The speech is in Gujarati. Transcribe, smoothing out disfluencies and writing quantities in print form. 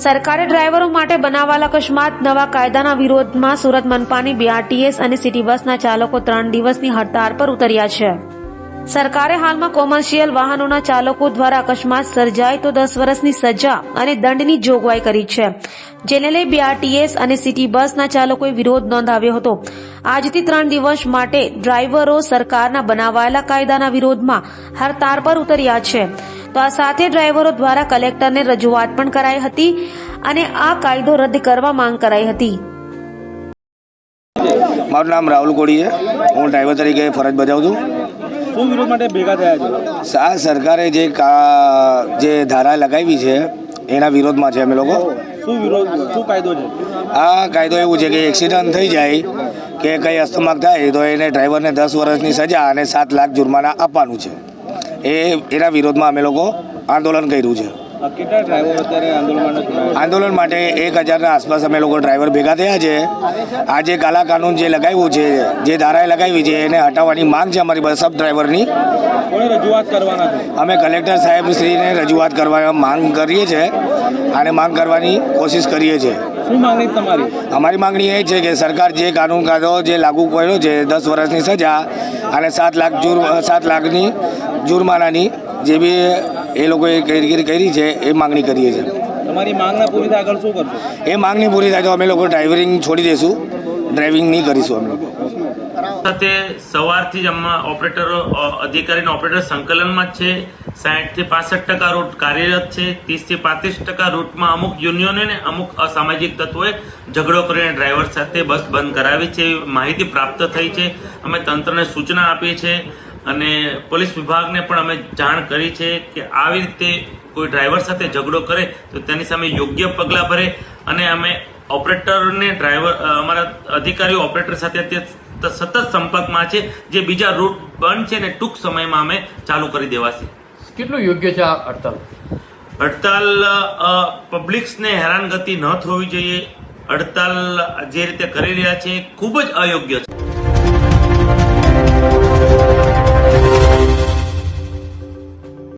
સરકારે ડ્રાઈવરો માટે બનાવાયેલા અકસ્માત નવા કાયદાના વિરોધમાં સુરત મનપાની બીઆરટીએસ અને સિટી બસના ચાલકો 3 દિવસની હડતાળ પર ઉતર્યા છે। સરકારે હાલમાં કોમર્શિયલ વાહનોના ચાલકો દ્વારા અકસ્માત સર્જાય તો 10 વર્ષની સજા અને દંડની જોગવાઈ કરી છે, જેને લઈ બીઆરટીએસ અને સિટી બસના ચાલકોએ વિરોધ નોંધાવ્યો હતો। આજથી 3 દિવસ માટે ડ્રાઈવરો સરકારના બનાવાયેલા કાયદાના વિરોધમાં હડતાળ પર ઉતર્યા છે। તો આ સાથે ડ્રાઈવરો દ્વારા કલેક્ટરને રજૂઆત પણ કરાઈ હતી અને આ કાયદો રદ કરવા માંગ કરાઈ હતી। મારું નામ રાહુલ કોડી છે, હું ડ્રાઈવર તરીકે ફરજ બજાવું છું। શું વિરોધ માટે ભેગા થયા છો? આ સરકારે જે ધારા લગાવી છે એના વિરોધમાં છે અમે લોકો। શું વિરોધ, શું કાયદો છે? આ કાયદો એવું છે કે એક્સિડન્ટ થઈ જાય કે કંઈ અસ્તમાક થાય તો એને ડ્રાઈવરને 10 વર્ષની સજા અને 7 લાખ જુર્માના આપવાનું છે। એના વિરોધમાં અમે લોકો આંદોલન કર્યું છે। કેટલા ડ્રાઈવરો અત્યારે આંદોલન માટે 1000ના આસપાસ અમે લોકો ડ્રાઈવર ભેગા થયા છે। આ જે કાલા કાનૂન જે લગાવ્યું છે, જે ધારાએ લગાવી છે એને હટાવવાની માંગ છે અમારી સબ ડ્રાઈવરની। રજૂઆત કરવાના છે? અમે કલેક્ટર સાહેબશ્રીને રજૂઆત કરવા માંગ કરીએ છીએ અને માંગ કરવાની કોશિશ કરીએ છીએ। શું માંગણી તમારી? અમારી માંગણી એ છે કે સરકાર જે કાનૂન કાયદો જે લાગુ કર્યો છે 10 વર્ષની સજા અને 7 લાખની જુર્માનાની જે બી એ લોકોએ કામગીરી કરી છે એ માંગણી કરીએ છીએ। તમારી માંગના પૂરી થાય આગળ શું કરશો? એ માંગણી પૂરી થાય તો અમે લોકો ડ્રાઇવિંગ છોડી દઈશું, ડ્રાઇવિંગ નહીં કરીશું અમે લોકો। સાથે સવારથી જ ઓપરેટરો અધિકારીના ઓપરેટર સંકલનમાં જ છે। 60 થી 65% રૂટ કાર્યરત છે। 30 થી 35% રૂટમાં અમુક યુનિયનો ને અમુક અસામાજિક તત્વોએ ઝઘડો કરીને ડ્રાઈવર સાથે બસ બંધ કરાવી છે, માહિતી પ્રાપ્ત થઈ છે। અમે તંત્રને સૂચના આપી છે અને પોલીસ વિભાગને પણ અમે જાણ કરી છે કે આવી રીતે કોઈ ડ્રાઈવર સાથે ઝઘડો કરે તો તેની સામે યોગ્ય પગલાં ભરે અને અમે ઓપરેટરને ડ્રાઈવર અમારા અધિકારીઓ ઓપરેટર સાથે સતત સંપર્કમાં છે। જે બીજા રૂટ બંધ છે ને ટૂંક સમયમાં અમે ચાલુ કરી દેવાશે। કેટલું યોગ્ય છે આ હડતાલ? હડતાલ પબ્લિક્સને હેરાનગતિ ન થવી જોઈએ। હડતાલ જે રીતે કરી રહ્યા છે ખૂબ જ અયોગ્ય છે।